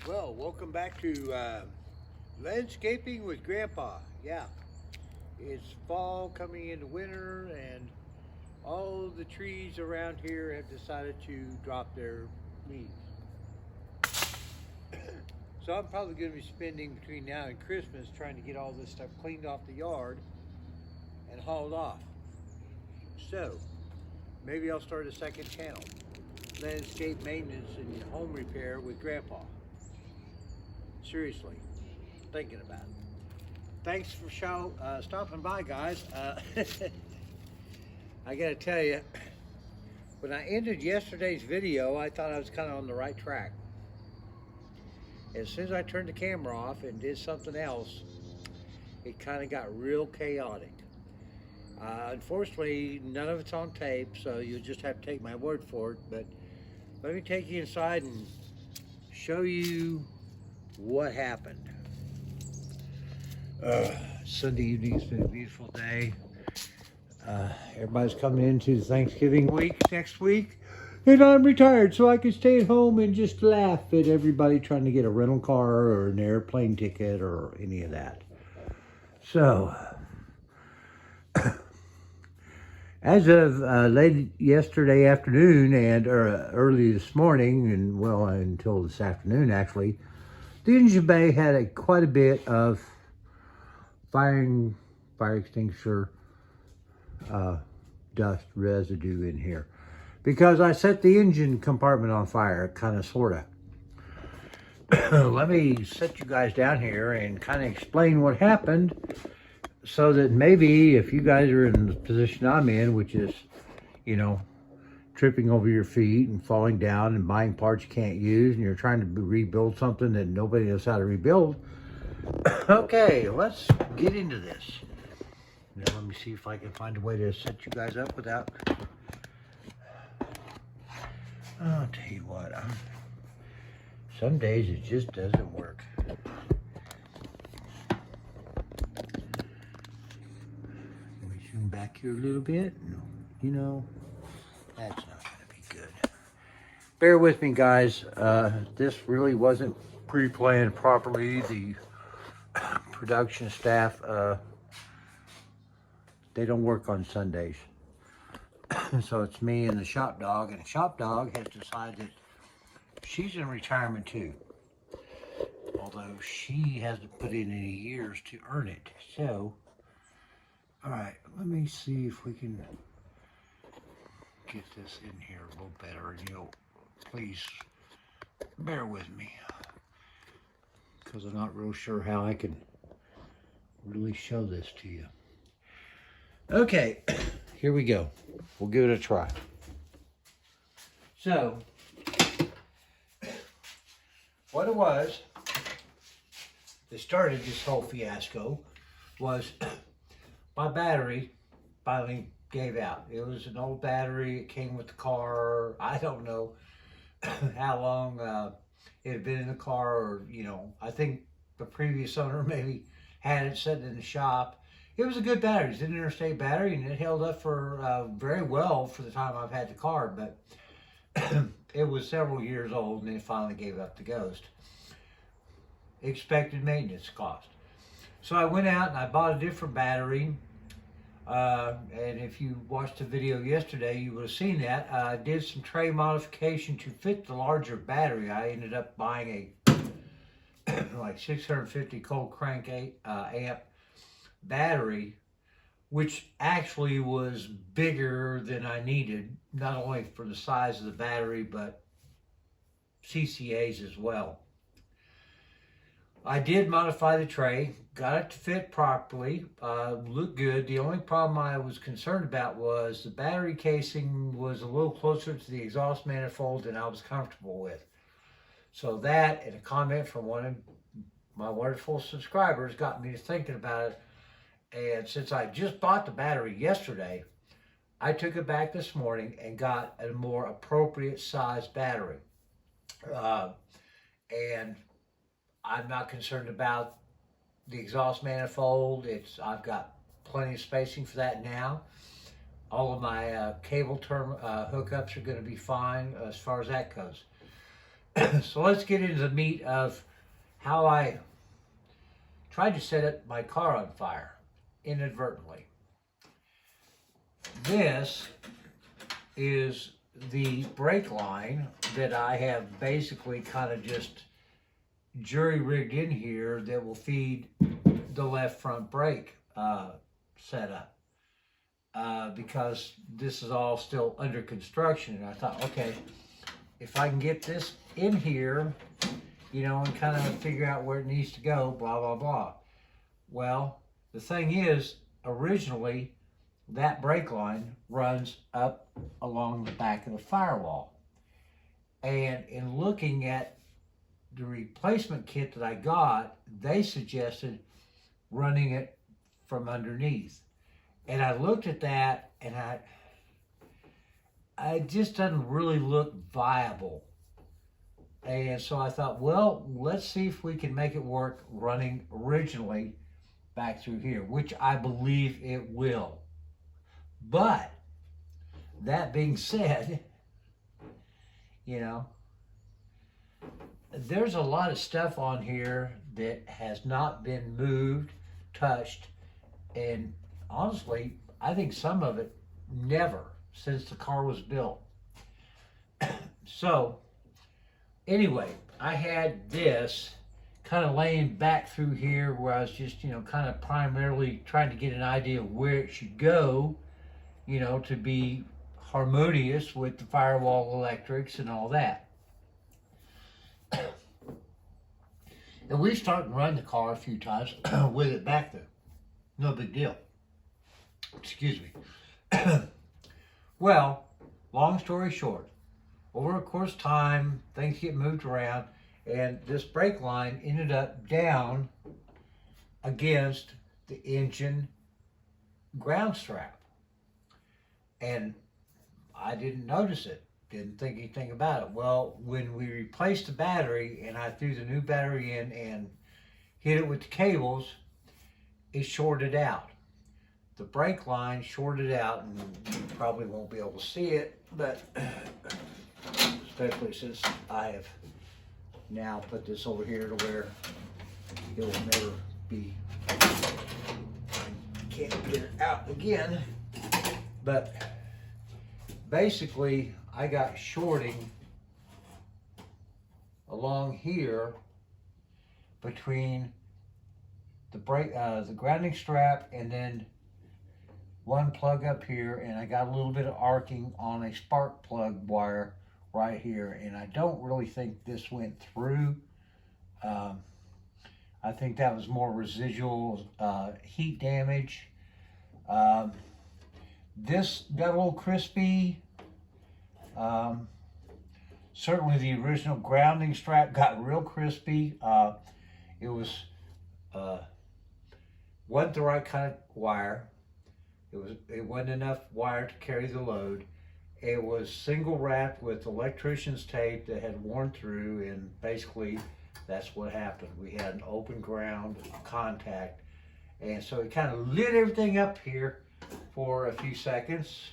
Well, welcome back to Landscaping with Grandpa. Yeah, it's fall coming into winter, and all the trees around here have decided to drop their leaves. So I'm probably going to be spending between now and Christmas trying to get all this stuff cleaned off the yard and hauled off. So maybe I'll start a second channel, Landscape Maintenance and Home Repair with Grandpa. Seriously, thinking about it. Thanks for stopping by, guys. I gotta tell you, when I ended yesterday's video, I thought I was kind of on the right track. As soon as I turned the camera off and did something else, it kind of got real chaotic. Unfortunately, none of it's on tape, so you'll just have to take my word for it. But let me take you inside and show you what happened. Sunday evening's been a beautiful day. Everybody's coming into Thanksgiving week next week, and I'm retired, so I can stay at home and just laugh at everybody trying to get a rental car or an airplane ticket or any of that. So, as of late yesterday afternoon and early this morning, and well until this afternoon actually, the engine bay had quite a bit of fire extinguisher dust residue in here because I set the engine compartment on fire, kind of, sort of. Let me set you guys down here and kind of explain what happened so that maybe if you guys are in the position I'm in, which is, you know, tripping over your feet and falling down and buying parts you can't use, and you're trying to rebuild something that nobody knows how to rebuild. Okay, let's get into this. Now let me see if I can find a way to set you guys up without... I'll tell you what, some days it just doesn't work. Let me zoom back here a little bit. You know, that's not going to be good. Bear with me, guys. This really wasn't pre-planned properly. The production staff, they don't work on Sundays. So it's me and the shop dog, and the shop dog has decided that she's in retirement too. Although she hasn't put in any years to earn it. So, all right, let me see if we can get this in here a little better. And you'll please bear with me, because I'm not real sure how I can really show this to you. Okay, here we go. We'll give it a try. So, what it was that started this whole fiasco was my battery finally gave out. It was an old battery. It came with the car. I don't know how long it had been in the car, or, you know, I think the previous owner maybe had it sitting in the shop. It was a good battery. It's an interstate battery, and it held up for very well for the time I've had the car, but it was several years old, and it finally gave up the ghost. Expected maintenance cost. So I went out and I bought a different battery. And if you watched the video yesterday, you would have seen that. I did some tray modification to fit the larger battery. I ended up buying a like 650 cold crank amp battery, which actually was bigger than I needed, not only for the size of the battery, but CCAs as well. I did modify the tray, got it to fit properly, looked good. The only problem I was concerned about was the battery casing was a little closer to the exhaust manifold than I was comfortable with. So that, and a comment from one of my wonderful subscribers, got me to thinking about it. And since I just bought the battery yesterday, I took it back this morning and got a more appropriate size battery. And I'm not concerned about the exhaust manifold. I've got plenty of spacing for that now. All of my cable term hookups are going to be fine as far as that goes. So let's get into the meat of how I tried to set my car on fire inadvertently. This is the brake line that I have basically kind of just jury-rigged in here that will feed the left front brake setup. Because this is all still under construction. And I thought, okay, if I can get this in here, you know, and kind of figure out where it needs to go, blah, blah, blah. Well, the thing is, originally, that brake line runs up along the back of the firewall. And in looking at the replacement kit that I got, they suggested running it from underneath. And I looked at that, and it just doesn't really look viable. And so I thought, well, let's see if we can make it work running originally back through here, which I believe it will. But that being said, you know, there's a lot of stuff on here that has not been moved, touched, and honestly, I think some of it never since the car was built. So, anyway, I had this kind of laying back through here where I was just, you know, kind of primarily trying to get an idea of where it should go, you know, to be harmonious with the firewall electrics and all that. And we started to run the car a few times with it back there. No big deal. Excuse me. Well, long story short, over a course of time, things get moved around, and this brake line ended up down against the engine ground strap. And I didn't notice it, didn't think anything about it. Well, when we replaced the battery and I threw the new battery in and hit it with the cables, it shorted out. The brake line shorted out, and you probably won't be able to see it, but especially since I have now put this over here to where it will never be, can't get it out again. But basically, I got shorting along here between the brake, the grounding strap, and then one plug up here, and I got a little bit of arcing on a spark plug wire right here, and I don't really think this went through. I think that was more residual heat damage. This got a little crispy. Certainly the original grounding strap got real crispy. It was wasn't the right kind of wire. It wasn't enough wire to carry the load. It was single wrapped with electrician's tape that had worn through, and basically that's what happened. We had an open ground contact, and so it kind of lit everything up here for a few seconds.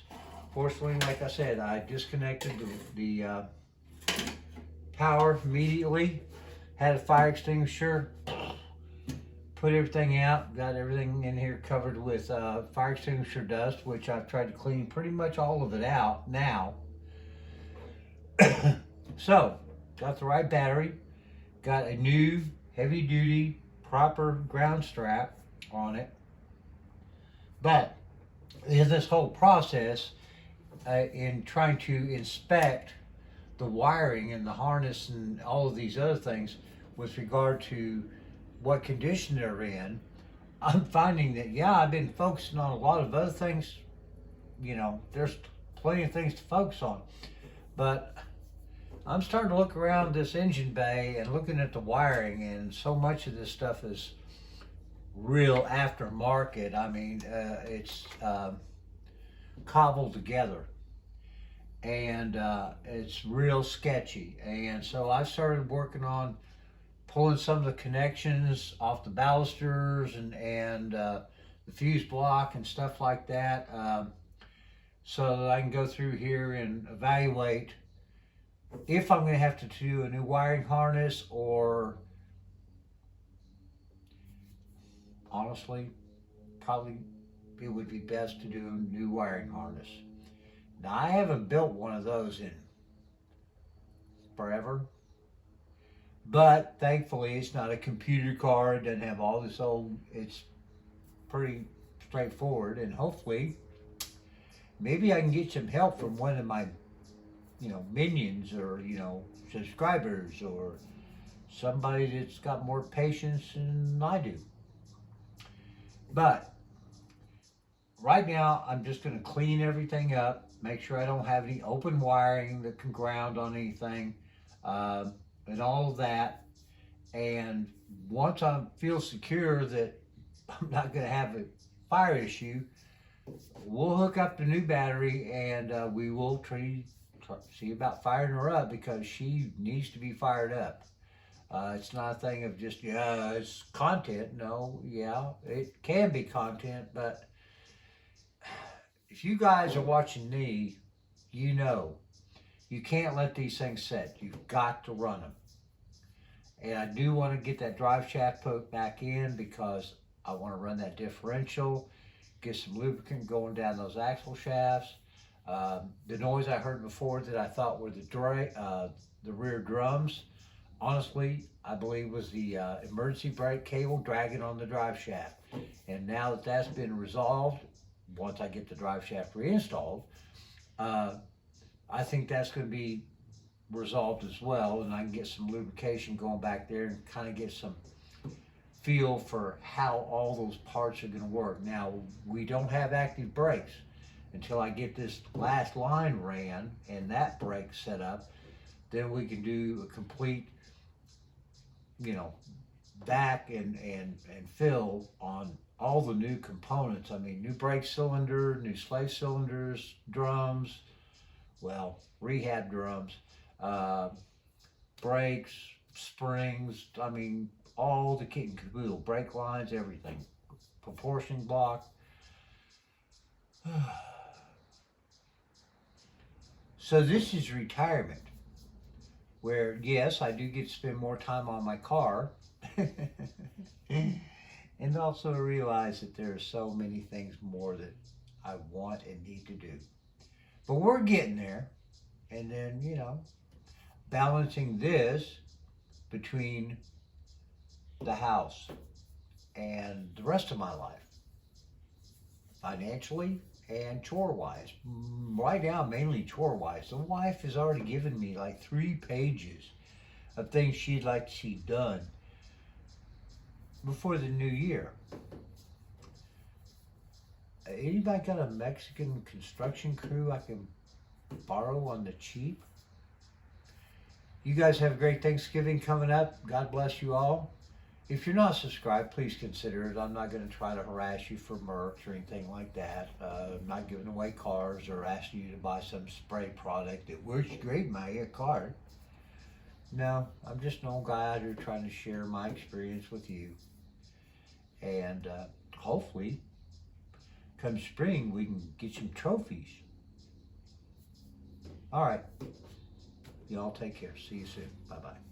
Fortunately, like I said, I disconnected the power immediately, had a fire extinguisher, put everything out, got everything in here covered with fire extinguisher dust, which I've tried to clean pretty much all of it out now. So, got the right battery, got a new heavy duty proper ground strap on it. But in this whole process, in trying to inspect the wiring and the harness and all of these other things with regard to what condition they're in, I'm finding that, yeah, I've been focusing on a lot of other things. You know, there's plenty of things to focus on. But I'm starting to look around this engine bay and looking at the wiring, and so much of this stuff is real aftermarket. I mean, it's cobbled together, and it's real sketchy. And so I started working on pulling some of the connections off the balusters and the fuse block and stuff like that, so that I can go through here and evaluate if I'm going to have to do a new wiring harness, or honestly, probably it would be best to do a new wiring harness. Now, I haven't built one of those in forever, but thankfully it's not a computer car. It doesn't have all this old, it's pretty straightforward, and hopefully maybe I can get some help from one of my, minions, or, subscribers, or somebody that's got more patience than I do. But right now, I'm just going to clean everything up, make sure I don't have any open wiring that can ground on anything, and all of that. And once I feel secure that I'm not going to have a fire issue, we'll hook up the new battery, and we will see about firing her up, because she needs to be fired up. It's not a thing of just, it's content. No, yeah, it can be content, but if you guys are watching me, you can't let these things sit. You've got to run them. And I do want to get that drive shaft put back in, because I want to run that differential, get some lubricant going down those axle shafts. The noise I heard before that I thought were the rear drums, honestly, I believe was the emergency brake cable dragging on the drive shaft. And now that that's been resolved, once I get the drive shaft reinstalled, I think that's going to be resolved as well, and I can get some lubrication going back there and kind of get some feel for how all those parts are going to work. Now, we don't have active brakes until I get this last line ran and that brake set up. Then we can do a complete, back and fill on all the new components. I mean, new brake cylinder, new slave cylinders, drums, rehab drums, brakes, springs, I mean, all the kit and caboodle, brake lines, everything, proportion block. So this is retirement, where yes, I do get to spend more time on my car, and also realize that there are so many things more that I want and need to do. But we're getting there. And then, balancing this between the house and the rest of my life, financially and chore-wise. Right now, mainly chore-wise. The wife has already given me like 3 pages of things she'd like to see done before the new year. Anybody got a Mexican construction crew I can borrow on the cheap? You guys have a great Thanksgiving coming up. God bless you all. If you're not subscribed, please consider it. I'm not going to try to harass you for merch or anything like that. I'm not giving away cars or asking you to buy some spray product that works great in my car. No, I'm just an old guy out here trying to share my experience with you. And hopefully, come spring, we can get some trophies. All right. Y'all take care. See you soon. Bye-bye.